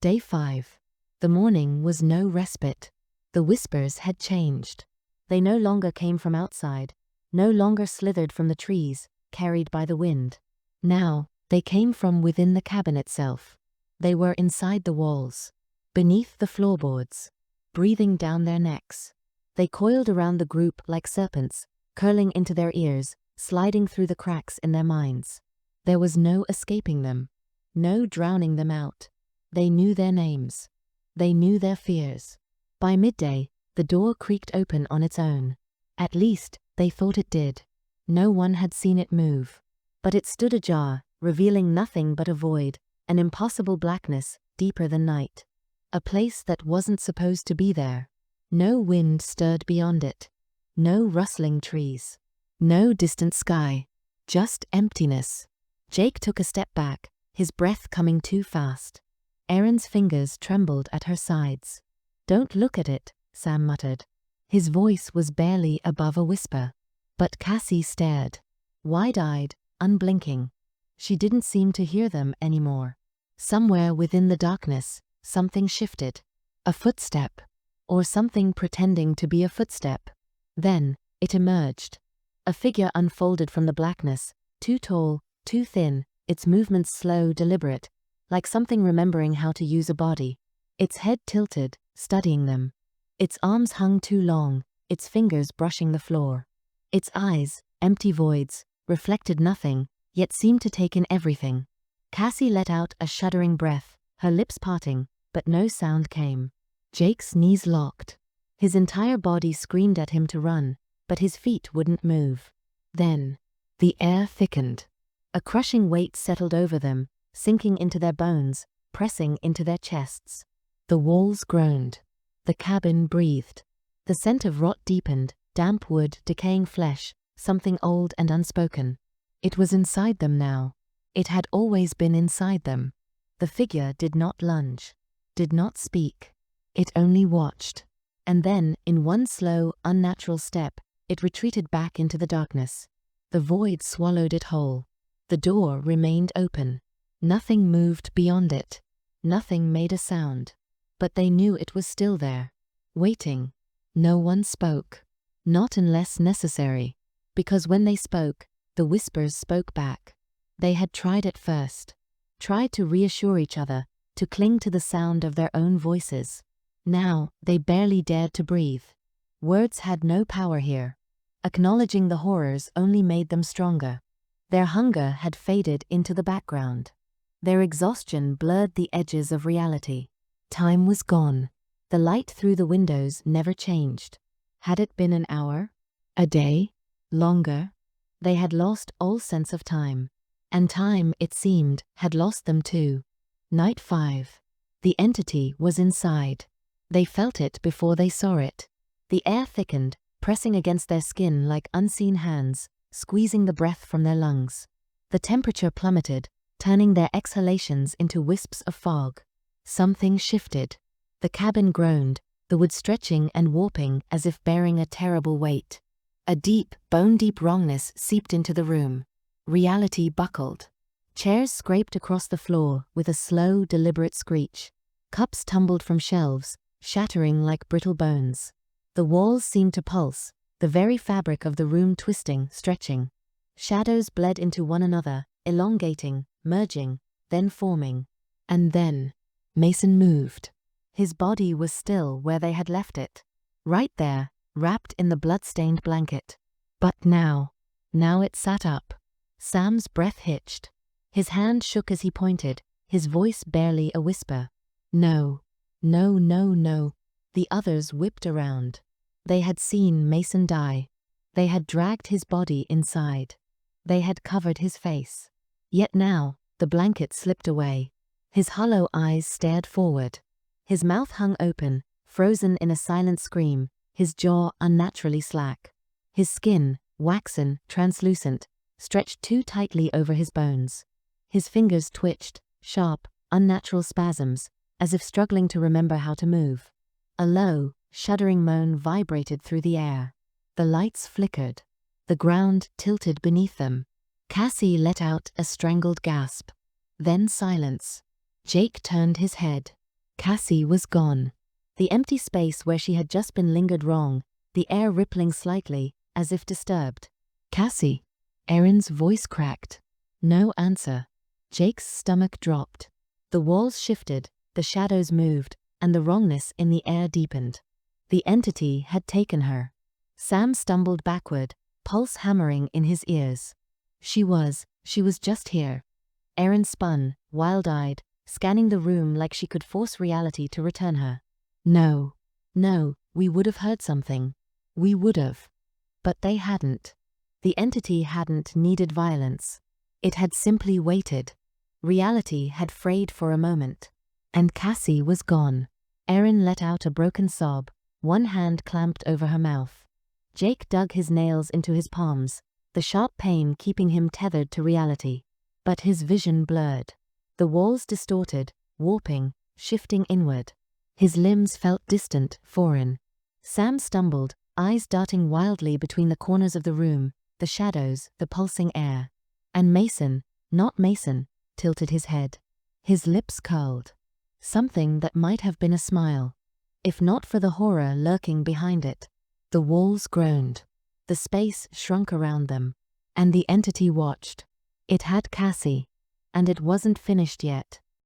Day 5. The morning was no respite. The whispers had changed. They no longer came from outside, no longer slithered from the trees, carried by the wind. Now, they came from within the cabin itself. They were inside the walls, beneath the floorboards, breathing down their necks. They coiled around the group like serpents, curling into their ears, sliding through the cracks in their minds. There was no escaping them, no drowning them out. They knew their names. They knew their fears. By midday, the door creaked open on its own. At least, they thought it did. No one had seen it move. But it stood ajar, revealing nothing but a void, an impossible blackness, deeper than night. A place that wasn't supposed to be there. No wind stirred beyond it. No rustling trees. No distant sky. Just emptiness. Jake took a step back, his breath coming too fast. Erin's fingers trembled at her sides. "Don't look at it," Sam muttered. His voice was barely above a whisper. But Cassie stared, wide-eyed, unblinking. She didn't seem to hear them anymore. Somewhere within the darkness, something shifted. A footstep. Or something pretending to be a footstep. Then, it emerged. A figure unfolded from the blackness, too tall, too thin, its movements slow, deliberate, like something remembering how to use a body. Its head tilted, studying them. Its arms hung too long, its fingers brushing the floor. Its eyes, empty voids, reflected nothing, yet seemed to take in everything. Cassie let out a shuddering breath, her lips parting, but no sound came. Jake's knees locked. His entire body screamed at him to run, but his feet wouldn't move. Then, the air thickened. A crushing weight settled over them, sinking into their bones, pressing into their chests. The walls groaned. The cabin breathed. The scent of rot deepened, damp wood, decaying flesh, something old and unspoken. It was inside them now. It had always been inside them. The figure did not lunge, did not speak. It only watched. And then, in one slow, unnatural step, it retreated back into the darkness. The void swallowed it whole. The door remained open. Nothing moved beyond it. Nothing made a sound. But they knew it was still there, waiting. No one spoke. Not unless necessary. Because when they spoke, the whispers spoke back. They had tried at first. Tried to reassure each other, to cling to the sound of their own voices. Now, they barely dared to breathe. Words had no power here. Acknowledging the horrors only made them stronger. Their hunger had faded into the background. Their exhaustion blurred the edges of reality. Time was gone. The light through the windows never changed. Had it been an hour? A day? Longer? They had lost all sense of time. And time, it seemed, had lost them too. Night 5. The entity was inside. They felt it before they saw it. The air thickened, pressing against their skin like unseen hands, squeezing the breath from their lungs. The temperature plummeted, turning their exhalations into wisps of fog. Something shifted. The cabin groaned, the wood stretching and warping as if bearing a terrible weight. A deep, bone-deep wrongness seeped into the room. Reality buckled. Chairs scraped across the floor with a slow, deliberate screech. Cups tumbled from shelves, shattering like brittle bones. The walls seemed to pulse, the very fabric of the room twisting, stretching. Shadows bled into one another, elongating, merging, then forming. And then, Mason moved. His body was still where they had left it. Right there, wrapped in the blood-stained blanket. But now it sat up. Sam's breath hitched. His hand shook as he pointed, his voice barely a whisper. No. No, no, no. The others whipped around. They had seen Mason die. They had dragged his body inside. They had covered his face. Yet now, the blanket slipped away. His hollow eyes stared forward. His mouth hung open, frozen in a silent scream, his jaw unnaturally slack. His skin, waxen, translucent, stretched too tightly over his bones. His fingers twitched, sharp, unnatural spasms, as if struggling to remember how to move. A low, shuddering moan vibrated through the air. The lights flickered. The ground tilted beneath them. Cassie let out a strangled gasp. Then silence. Jake turned his head. Cassie was gone. The empty space where she had just been lingered wrong, the air rippling slightly, as if disturbed. Cassie. Erin's voice cracked. No answer. Jake's stomach dropped. The walls shifted, the shadows moved, and the wrongness in the air deepened. The entity had taken her. Sam stumbled backward, pulse hammering in his ears. She was just here. Erin spun, wild-eyed, scanning the room like she could force reality to return her. No, we would have heard something. We would have. But they hadn't. The entity hadn't needed violence. It had simply waited. Reality had frayed for a moment. And Cassie was gone. Erin let out a broken sob, one hand clamped over her mouth. Jake dug his nails into his palms, the sharp pain keeping him tethered to reality. But his vision blurred. The walls distorted, warping, shifting inward. His limbs felt distant, foreign. Sam stumbled, eyes darting wildly between the corners of the room, the shadows, the pulsing air. And Mason, not Mason, tilted his head. His lips curled. Something that might have been a smile, if not for the horror lurking behind it. The walls groaned. The space shrunk around them. And the entity watched. It had Cassie. And it wasn't finished yet.